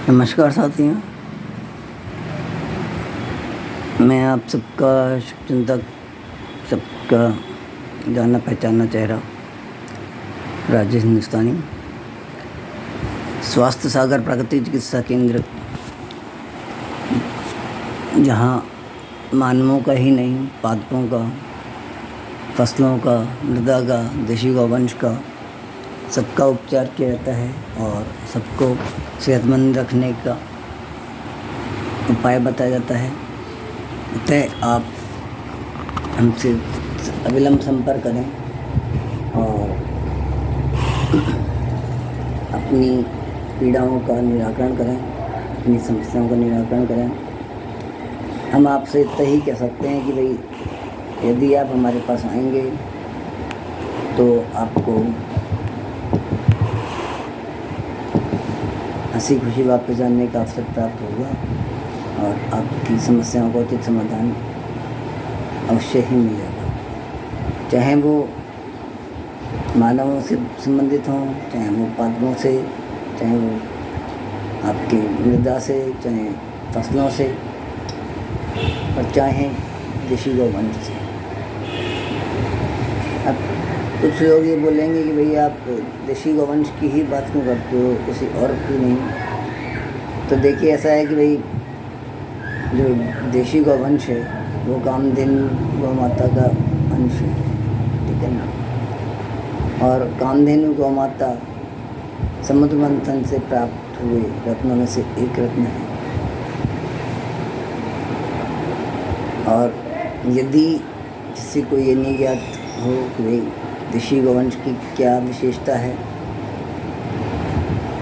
नमस्कार साथियों, मैं आप सबका शुभचिंतक, सबका जाना पहचाना चेहरा राजेश हिंदुस्तानी। स्वास्थ्य सागर प्राकृतिक चिकित्सा केंद्र, जहाँ मानवों का ही नहीं, पादपों का, फसलों का, मृदा का, देशी गौवंश का सबका उपचार किया जाता है और सबको सेहतमंद रखने का उपाय बताया जाता है। अतः आप हमसे अविलंब संपर्क करें और अपनी पीड़ाओं का निराकरण करें, अपनी समस्याओं का निराकरण करें। हम आपसे इतना ही कह सकते हैं कि भाई यदि आप हमारे पास आएंगे तो आपको हंसी खुशी वापस जाने का अवसर प्राप्त होगा और आपकी समस्याओं का उचित समाधान अवश्य ही मिलेगा। चाहे वो मानवों से संबंधित हों, चाहे वो पादपों से, चाहे वो आपकी मृदा से, चाहे फसलों से, और चाहे देशी गौवंश से। अब कुछ लोग ये बोलेंगे कि भैया आप देशी गौवंश की ही बात क्यों करते हो, किसी और की नहीं। तो देखिए, ऐसा है कि भाई जो देशी गौवंश है वो कामधेनु गौ माता का अंश है, ठीक है ना। और कामधेनु गौ माता समुद्र मंथन से प्राप्त हुए रत्नों में से एक रत्न है। और यदि किसी को ये नहीं ज्ञात हो कि भाई देशी गौवंश की क्या विशेषता है,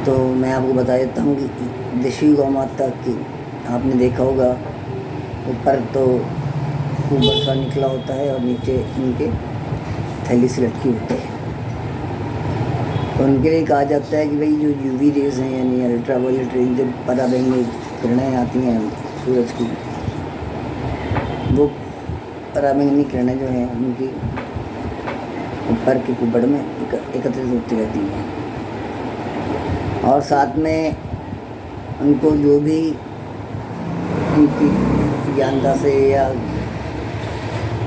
तो मैं आपको बता देता हूँ कि देशी गौ माता की आपने देखा होगा, ऊपर तो खूब वर्षा निकला होता है और नीचे इनके थैली से लटकी होती है। तो उनके लिए कहा जाता है कि भाई जो यूवी रेज हैं, यानी अल्ट्रावायलेट रेंज, जब पराबैंगनी किरणें आती हैं सूरज की, वो पराबैंगनी किरणें जो हैं उनकी ऊपर के कुबड़ में एकत्रित होती रहती है। और साथ में उनको जो भी उनकी ज्ञानता से या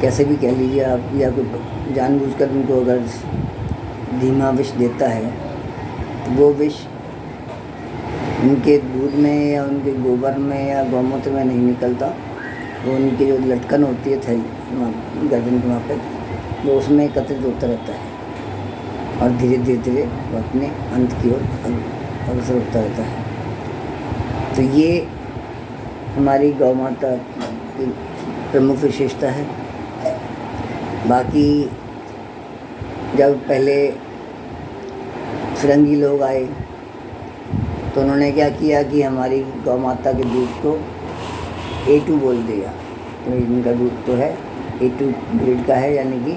कैसे भी कह लीजिए आप, या कोई जानबूझकर उनको अगर धीमा विष देता है तो वो विष उनके दूध में या उनके गोबर में या गौमूत्र में नहीं निकलता। वो उनकी जो लटकन होती है थैली गर्दन के वहाँ पे, वो उसमें एकत्रित होता रहता है और धीरे धीरे वो अपने अंत की ओर अग्रसर होता रहता है। तो ये हमारी गौ माता की प्रमुख विशेषता है। बाकी जब पहले फिरंगी लोग आए तो उन्होंने क्या किया कि हमारी गौ माता के दूध को A2 बोल दिया। तो इनका दूध तो है A2 ग्रेड का है, यानी कि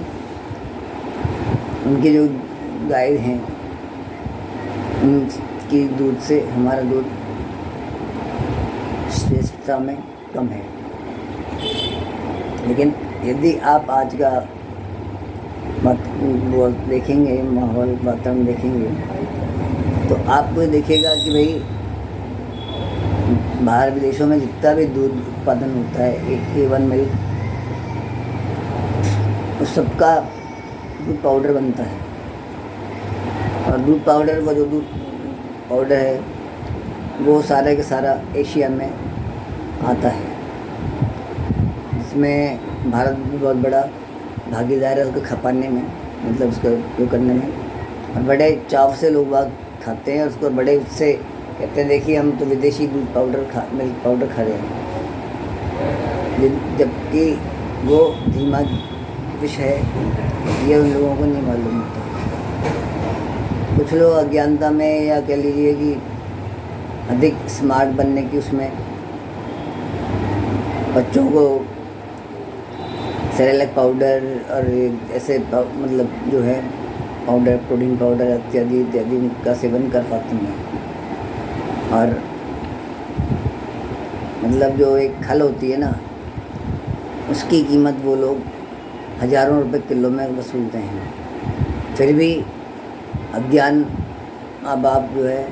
उनके जो गाय हैं उनकी दूध से हमारा दूध श्रेष्ठता में कम है। लेकिन यदि आप आज का वो देखेंगे, माहौल वातावरण देखेंगे, तो आपको देखिएगा कि भाई बाहर विदेशों में जितना भी दूध उत्पादन होता है, एक A1 मिल्क, उस सबका दूध पाउडर बनता है। और दूध पाउडर, वो जो दूध पाउडर है वो सारा के सारा एशिया में आता है। इसमें भारत भी बहुत बड़ा भागीदार है उसको खपाने में, मतलब उसका उपयोग करने में। और बड़े चाव से लोग बाग खाते हैं उसको, बड़े उससे कहते हैं देखिए हम तो विदेशी दूध पाउडर मिल्क पाउडर खा रहे हैं, जबकि वो धीमा विष है, ये उन लोगों को नहीं मालूम होता। कुछ लोग अज्ञानता में, या कह लीजिए कि अधिक स्मार्ट बनने की उसमें, बच्चों को सेरेलैक पाउडर और ऐसे मतलब जो है पाउडर, प्रोटीन पाउडर इत्यादि इत्यादि का सेवन कर पाते हैं। और मतलब जो एक खल होती है ना, उसकी कीमत वो लोग हज़ारों रुपए किलो में वसूलते हैं। फिर भी अज्ञान माँ बाप जो है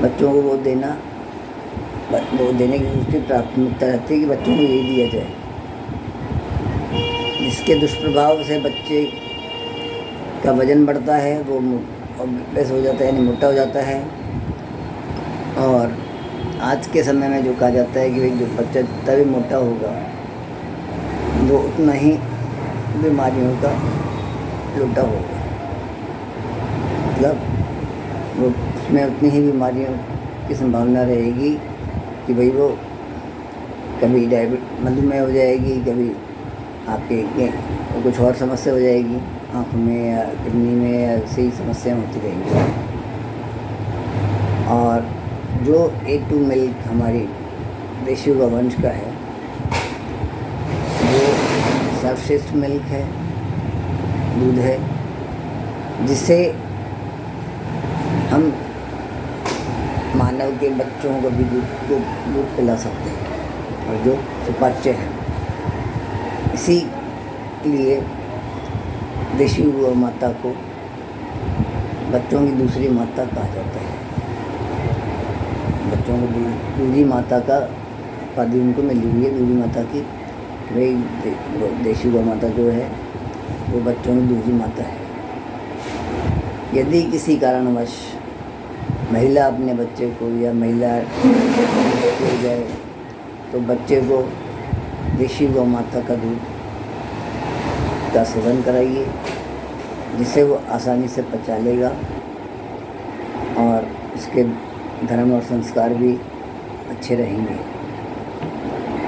बच्चों को वो देने की उसकी प्राथमिकता रहती है कि बच्चों को ये दिया जाए, जिसके दुष्प्रभाव से बच्चे का वजन बढ़ता है, वो बेस हो जाता है, यानी मोटा हो जाता है। और आज के समय में जो कहा जाता है कि भाई जो बच्चा जितना भी मोटा होगा वो उतना ही बीमारियों का लोटा होगा, मतलब वो उसमें उतनी ही बीमारियों की संभावना रहेगी कि भाई वो कभी मधुमेह हो जाएगी, कभी आपके कुछ और समस्या हो जाएगी, आँख में या किडनी में या ऐसी समस्या होती रहेंगी। और जो A2 मिल्क हमारी देशी गौवंश का है वो सर्वश्रेष्ठ मिल्क है, दूध है, जिसे हम मानव के बच्चों को भी दूध पिला सकते हैं और जो सुपाच्य है। इसी लिए देशी गौ माता को बच्चों की दूसरी माता कहा जाता है। बच्चों को दूसरी माता का उपाधि उनको मिली हुई है, दूसरी माता की। भाई देशी गौ माता जो है वो बच्चों की दूसरी माता है। यदि किसी कारणवश महिला अपने बच्चे को या महिला हो जाए तो बच्चे को देशी गौ माता का दूध का सेवन कराइए, जिससे वो आसानी से पचा लेगा और उसके धर्म और संस्कार भी अच्छे रहेंगे।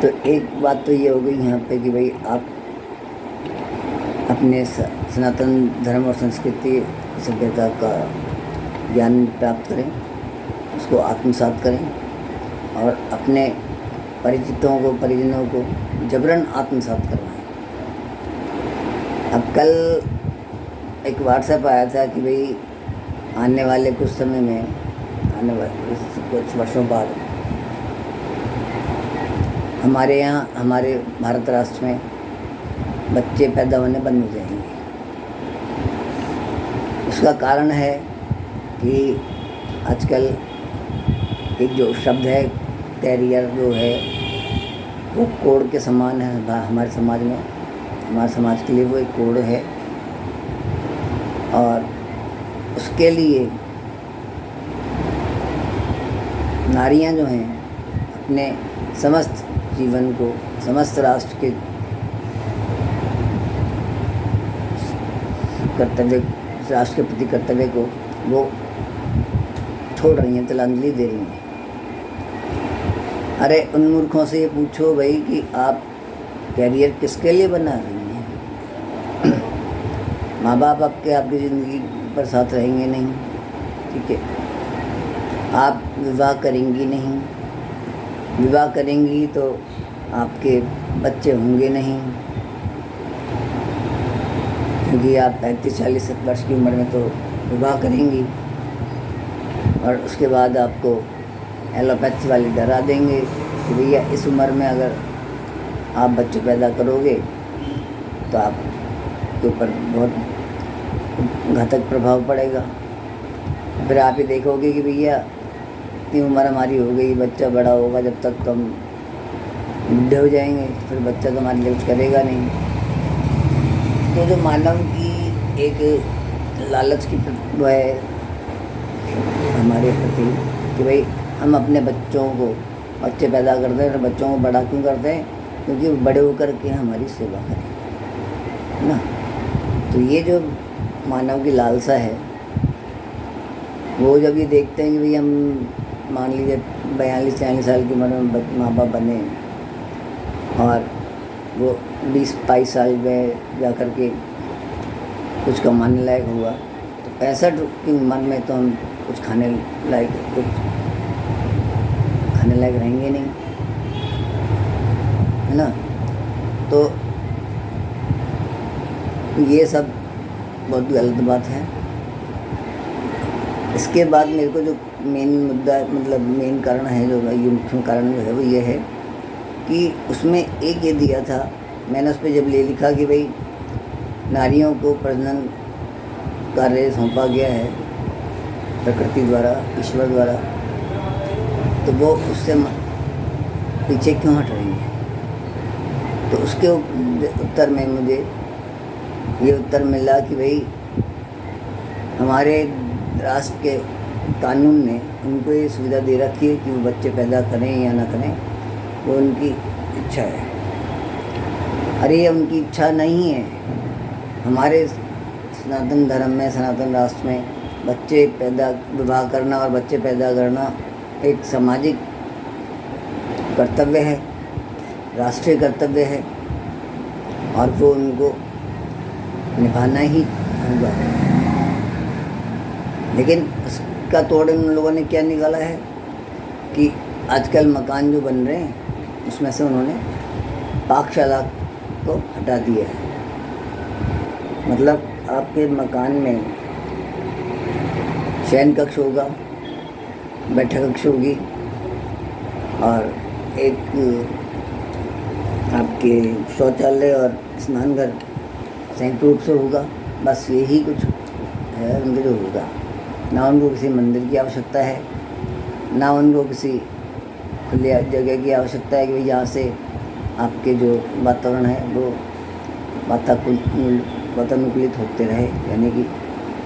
तो एक बात तो ये हो गई यहाँ पे कि भाई आप अपने सनातन धर्म और संस्कृति सभ्यता का ज्ञान प्राप्त करें, उसको आत्मसात करें और अपने परिजनों को जबरन आत्मसात करवाएं। अब कल एक व्हाट्सएप आया था कि भाई आने वाले कुछ समय में, आने वाले कुछ वर्षों बाद हमारे यहाँ, हमारे भारत राष्ट्र में बच्चे पैदा होने बंद हो जाएंगे। उसका कारण है कि आजकल एक जो शब्द है कैरियर जो है वो कोड के समान है हमारे समाज में। हमारे समाज के लिए वो एक कोड है और उसके लिए नारियां जो हैं अपने समस्त जीवन को, समस्त राष्ट्र के प्रति कर्तव्य को वो छोड़ रही हैं, तिलांजलि दे रही हैं। अरे उन मूर्खों से ये पूछो भाई कि आप कैरियर किसके लिए बना रही हैं? माँ बाप आपकी ज़िंदगी पर साथ रहेंगे नहीं, ठीक है। आप विवाह करेंगी नहीं, विवाह करेंगी तो आपके बच्चे होंगे नहीं, क्योंकि आप 35-40 वर्ष की उम्र में तो विवाह करेंगी और उसके बाद आपको एलोपैथी वाले डरा देंगे कि भैया इस उम्र में अगर आप बच्चे पैदा करोगे तो आपके ऊपर बहुत घातक प्रभाव पड़ेगा। फिर आप ही देखोगे कि भैया इतनी उम्र हमारी हो गई, बच्चा बड़ा होगा, जब तक तो हम बूढ़े हो जाएंगे, फिर बच्चा तो हमारे लिए कुछ करेगा नहीं। तो जो मानव की एक लालच की वो है हमारे प्रति कि भाई हम अपने बच्चे पैदा करते हैं और बच्चों को बड़ा क्यों करते हैं? क्योंकि वो बड़े होकर के हमारी सेवा करें, है ना। तो ये जो मानव की लालसा है वो जब ये देखते हैं कि भाई हम मान लीजिए 42-40 साल की उम्र में माँ बाप बने और वो 20-22 साल में जा कर के कुछ कमाने लायक हुआ, तो 65 की उम्र में तो हम कुछ खाने लायक रहेंगे नहीं, है ना। तो ये सब बहुत गलत बात है। इसके बाद मेरे को जो मेन मुद्दा, मतलब मेन कारण है, जो ये मुख्य कारण जो है वो ये है कि उसमें एक ये दिया था, मैंने उस पर जब ले लिखा कि भाई नारियों को प्रजनन कार्य सौंपा गया है प्रकृति द्वारा, ईश्वर द्वारा, तो वो उससे पीछे क्यों हट रही है? तो उसके उत्तर में मुझे ये उत्तर मिला कि भाई हमारे राष्ट्र के कानून ने उनको ये सुविधा दे रखी है कि वो बच्चे पैदा करें या ना करें, वो उनकी इच्छा है। अरे ये उनकी इच्छा नहीं है। हमारे सनातन धर्म में, सनातन राष्ट्र में बच्चे पैदा, विवाह करना और बच्चे पैदा करना एक सामाजिक कर्तव्य है, राष्ट्रीय कर्तव्य है, और वो उनको निभाना ही होगा। लेकिन उसका तोड़ उन लोगों ने क्या निकाला है कि आजकल मकान जो बन रहे हैं उसमें से उन्होंने पाकशाला को हटा दिया है। मतलब आपके मकान में शयन कक्ष होगा, बैठक कक्ष होगी, और एक आपके शौचालय और स्नान घर संयुक्त रूप से होगा। बस यही कुछ है उनके जो होगा। ना उनको किसी मंदिर की आवश्यकता है, ना उनको किसी खुली जगह की आवश्यकता है कि भाई जहाँ से आपके जो वातावरण है वो वातानुकूलित होते रहे, यानी कि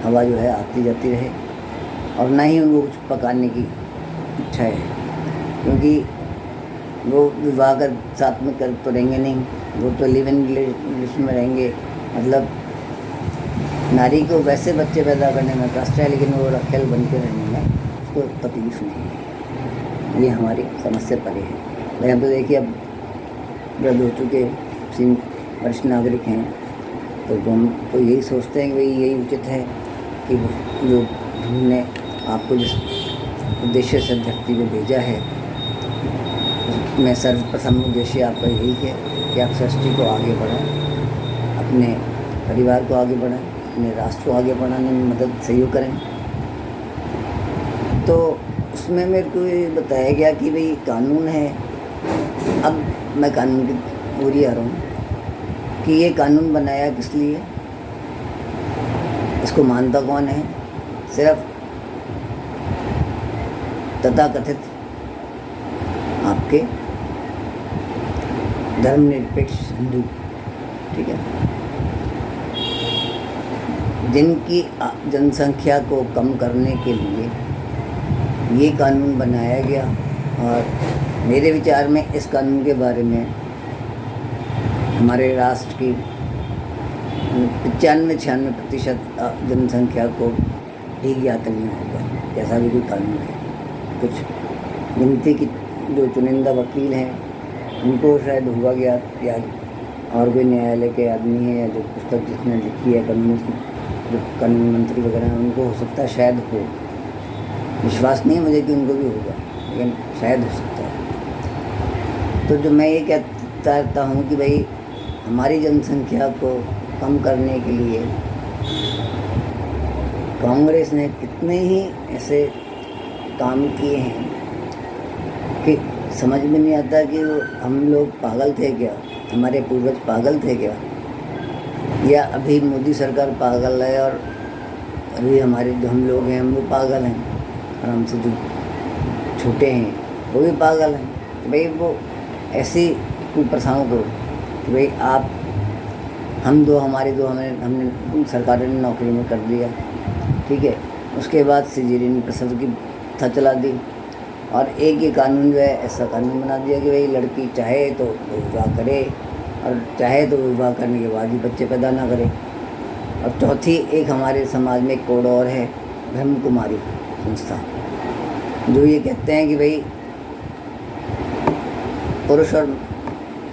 हवा जो है आती जाती रहे। और ना ही उनको कुछ पकाने की इच्छा है, क्योंकि वो विवाह कर साथ में कर तो रहेंगे नहीं, वो तो लिव इन रिलेशन में रहेंगे। मतलब नारी को वैसे बच्चे पैदा करने में कष्ट है, लेकिन वो रखेल बन के रहने में उसको तकलीफ नहीं है। ये हमारी समस्या परे है। भाई हम तो देखिए अब वृद्ध हो चुके वरिष्ठ नागरिक हैं, तो हम तो यही सोचते हैं कि भाई यही उचित है कि जो हमने आपको जिस उद्देश्य से धरती पे भेजा है, उसमें सर्वप्रथम उद्देश्य आपका यही है कि आप सृष्टि को आगे बढ़ाएं, अपने परिवार को आगे बढ़ाएं, अपने राष्ट्र को आगे बढ़ाने में मदद सहयोग करें। तो उसमें मेरे को ये बताया गया कि भाई कानून है। अब मैं कानून की पूरी आ रहा हूँ कि ये कानून बनाया किस लिए, इसको मानता कौन है? सिर्फ तथाकथित आपके धर्मनिरपेक्ष हिंदू, ठीक है, जिनकी जनसंख्या को कम करने के लिए ये कानून बनाया गया। और मेरे विचार में इस कानून के बारे में हमारे राष्ट्र की 95-96% जनसंख्या को ठीक ज्ञात नहीं होगा, जैसा भी कोई कानून है। कुछ गिनती की जो चुनिंदा वकील हैं उनको शायद हुआ गया, या और कोई न्यायालय के आदमी है या जो पुस्तक जिसने लिखी है कानून, जो कानून मंत्री वगैरह हैं, उनको हो सकता है शायद हो। विश्वास नहीं है मुझे कि उनको भी होगा, लेकिन शायद हो सकता है। तो जो मैं ये कहता हूँ कि भाई हमारी जनसंख्या को कम करने के लिए कांग्रेस ने कितने ही ऐसे काम किए हैं कि समझ में नहीं आता कि हम लोग पागल थे क्या, हमारे पूर्वज पागल थे क्या, या अभी मोदी सरकार पागल है और अभी हमारे जो हम लोग हैं वो पागल हैं, और हमसे जो छोटे हैं वो भी पागल हैं। तो भाई वो ऐसी कुप्रथाओं को कि भाई आप हमने सरकार ने नौकरी में कर दिया, ठीक है, उसके बाद सिजेरियन प्रसव की प्रथा चला दी, और एक ये कानून जो है ऐसा कानून बना दिया कि भाई लड़की चाहे तो विवाह करे और चाहे तो विवाह करने के बाद भी बच्चे पैदा ना करे। और चौथी एक हमारे समाज में एक कोड और है, ब्रह्म कुमारी संस्था, जो ये कहते हैं कि भाई पुरुष और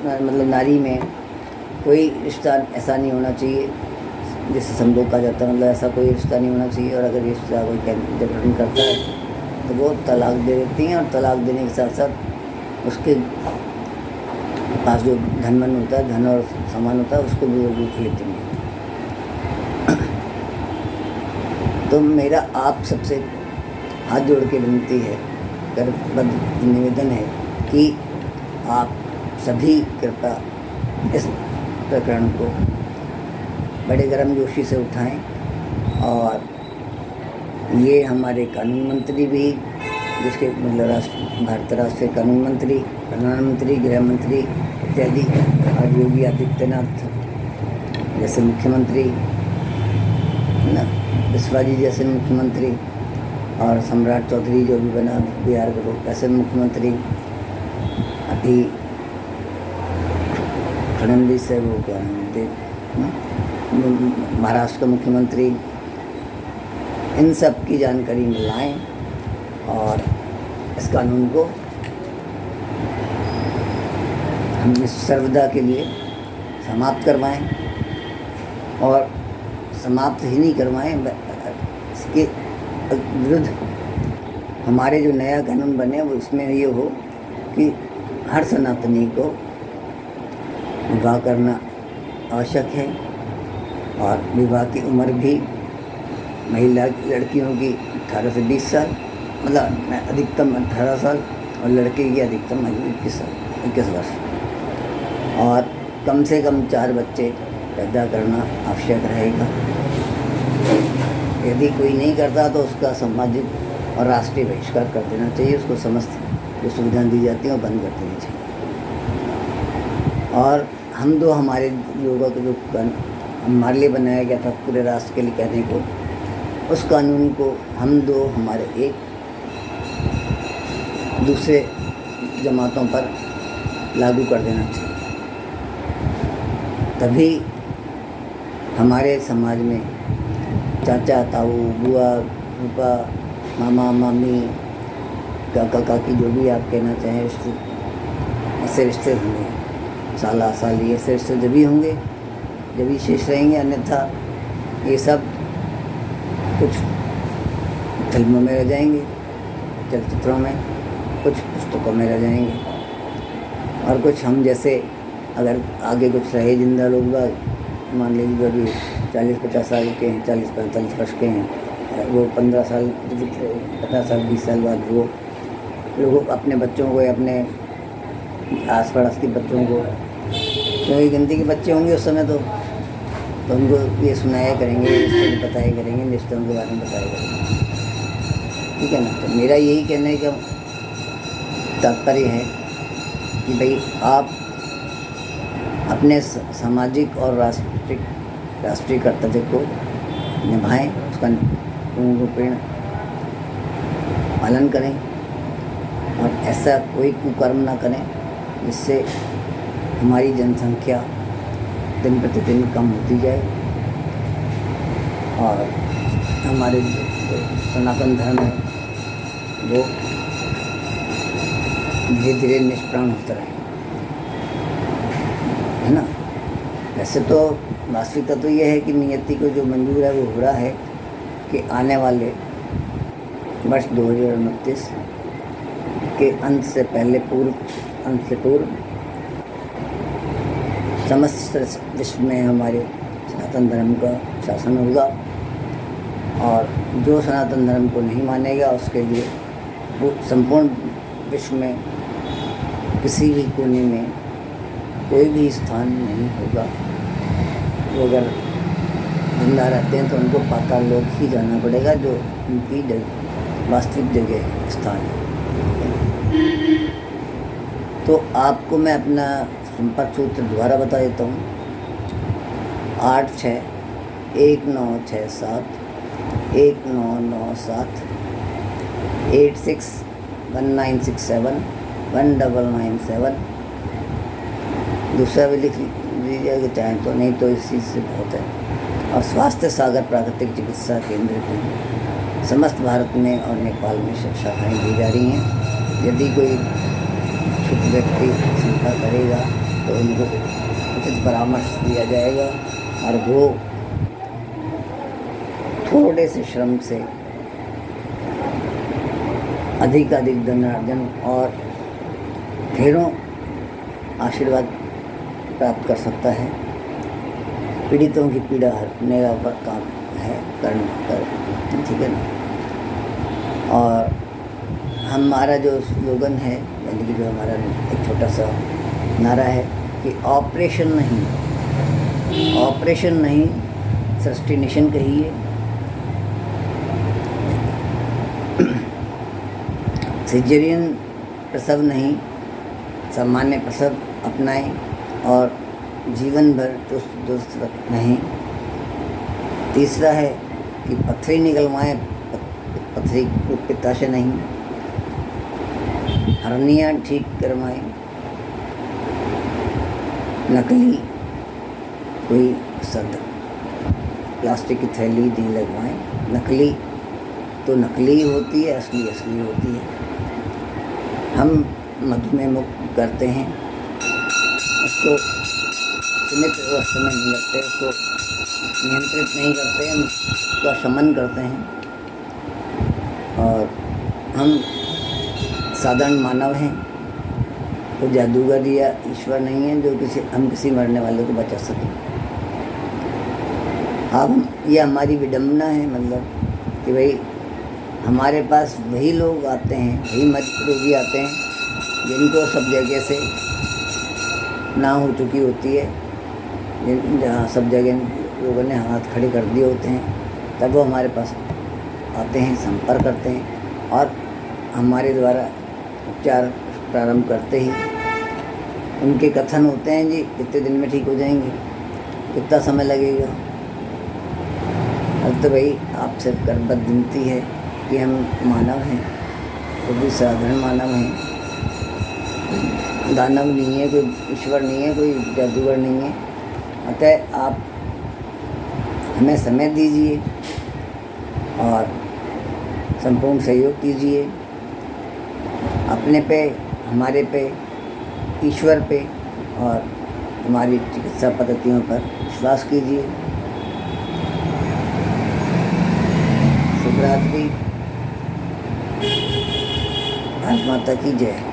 मतलब नारी में कोई रिश्ता ऐसा नहीं होना चाहिए जिससे संभोग कहा जाता है, मतलब ऐसा कोई रिश्ता नहीं होना चाहिए। और अगर रिश्ता कोई जबरन करता है तो वो तलाक दे देती हैं, और तलाक देने के साथ साथ उसके पास जो धन होता है, धन और सामान होता है, उसको भी वो लूट लेती हैं। तो मेरा आप सबसे हाथ जोड़ के विनती है, करबद्ध निवेदन है कि आप सभी कृपया इस प्रकरण को बड़े गर्मजोशी से उठाएं, और ये हमारे कानून मंत्री भी जिसके मतलब भारत राष्ट्रीय कानून मंत्री, प्रधानमंत्री, गृह मंत्री इत्यादि, और योगी आदित्यनाथ जैसे मुख्यमंत्री है ना, बिस्वा जी जैसे मुख्यमंत्री, और सम्राट चौधरी जो भी बना बिहार का ऐसे मुख्यमंत्री, अभी फडणवीस है वो क्या महाराष्ट्र का मुख्यमंत्री, इन सब की जानकारी मिलाएं और इस कानून को हम सर्वदा के लिए समाप्त करवाएं, और समाप्त ही नहीं करवाएं, इसके विरुद्ध हमारे जो नया कानून बने वो इसमें ये हो कि हर सनातनी को विवाह करना आवश्यक है, और विवाह की उम्र भी महिला लड़कियों की 18 से 20 साल, मतलब अधिकतम 18 साल, और लड़के की अधिकतम आयु 21 वर्ष, और कम से कम 4 बच्चे पैदा करना आवश्यक रहेगा। यदि कोई नहीं करता तो उसका सामाजिक और राष्ट्रीय बहिष्कार कर देना चाहिए, उसको समस्त जो सुविधाएं दी जाती हैं वो बंद कर देनी चाहिए। और हम दो हमारे लोगों को जो हमारे लिए बनाया गया था पूरे राष्ट्र के लिए कहने को, उस कानून को हम दो हमारे एक दूसरे जमातों पर लागू कर देना चाहिए, तभी हमारे समाज में चाचा ताऊ बुआ फूफा मामा मामी काका काकी जो भी आप कहना चाहें रिश्ते, ऐसे रिश्ते होंगे, साला साली ऐसे रिश्ते जब भी होंगे जब भी शेष रहेंगे, अन्यथा ये सब कुछ फिल्मों में रह जाएंगे, चलचित्रों में, कुछ पुस्तकों में रह जाएंगे, और कुछ हम जैसे अगर आगे कुछ रहे जिंदा लोग मान लीजिए जो भी 40-50 साल के हैं, 40-45 वर्ष के हैं, वो 15 साल 50 साल 20 साल बाद वो लोग अपने बच्चों को या अपने आस पड़ोस के बच्चों को, क्योंकि गिनती के बच्चे होंगे उस समय तो उनको ये सुनाया करेंगे, रिश्ते बताया करेंगे, रिश्तों के बारे में बताया करेंगे, ठीक है ना। तो मेरा यही कहने का तात्पर्य है कि भाई आप अपने सामाजिक और राष्ट्रीय कर्तव्य को निभाएं, उसका पूर्ण पालन करें, और ऐसा कोई कुकर्म ना करें जिससे हमारी जनसंख्या दिन प्रतिदिन कम होती जाए, और हमारे जो सनातन धर्म है वो धीरे धीरे निष्प्राण होता रहे, है ना। वैसे तो वास्तविकता तो ये है कि नियति को जो मंजूर है वो हो रहा है कि आने वाले वर्ष 2029 के अंत से पूर्व समस्त विश्व में हमारे सनातन धर्म का शासन होगा, और जो सनातन धर्म को नहीं मानेगा उसके लिए वो संपूर्ण विश्व में किसी भी कोने में कोई भी स्थान नहीं होगा। वो अगर जिंदा रहते हैं तो उनको पाताल लोक ही जाना पड़ेगा, जो उनकी वास्तविक जगह स्थान है। तो आपको मैं अपना संपर्क सूत्र दोबारा बता देता हूँ, 8619671997 8619671997। दूसरा भी लिख लीजिएगा चाहें तो, नहीं तो इसी से बहुत है। और स्वास्थ्य सागर प्राकृतिक चिकित्सा केंद्र की समस्त भारत में और नेपाल में शाखाएँ दी जा रही हैं। यदि कोई इच्छुक व्यक्ति शंका करेगा तो उनको उचित परामर्श दिया जाएगा, और वो थोड़े से श्रम से अधिक धनार्जन और ढेरों आशीर्वाद प्राप्त कर सकता है। पीड़ितों की पीड़ा हटने का काम है कर ठीक है ना। और हमारा जो स्लोगन है, यानी कि जो हमारा एक छोटा सा नारा है कि ऑपरेशन नहीं सृष्टि निशन कहिए, सिजेरियन प्रसव नहीं, सामान्य प्रसव अपनाएं और जीवन भर चुस्त दुरुस्त रहें। तीसरा है कि पथरी निकलवाएं, पथरी पित्ताशय नहीं। हर्निया ठीक करवाएं। नकली कोई प्लास्टिक की थैली नहीं लगवाएं। नकली तो नकली होती है, असली असली होती है। हम मधुमेह मुक्त करते हैं, उसको सीमित अवस्था में नहीं रखते, उसको नियंत्रित नहीं करते, हम उसका शमन करते हैं। और हम साधारण मानव हैं, तो जादूगर या ईश्वर नहीं है जो किसी मरने वाले को बचा सके। अब ये हमारी विडम्बना है, मतलब कि भाई हमारे पास वही लोग आते हैं, वही मरीज रोगी आते हैं जिनको सब जगह से ना हो चुकी होती है, जहाँ सब जगह लोगों ने हाथ खड़े कर दिए होते हैं, तब वो हमारे पास आते हैं, संपर्क करते हैं और हमारे द्वारा उपचार प्रारंभ करते ही उनके कथन होते हैं, जी कितने दिन में ठीक हो जाएंगे, कितना समय लगेगा। अब तो भाई आपसे करबद्ध विनती है कि हम मानव हैं, वो भी साधारण मानव हैं, दानव नहीं है, कोई ईश्वर नहीं है, कोई जादूगर नहीं है। अतः आप हमें समय दीजिए और संपूर्ण सहयोग कीजिए। अपने पे, हमारे पे, ईश्वर पे और हमारी चिकित्सा पद्धतियों पर विश्वास कीजिए। शुभ रात्रि। भारत माता की जय।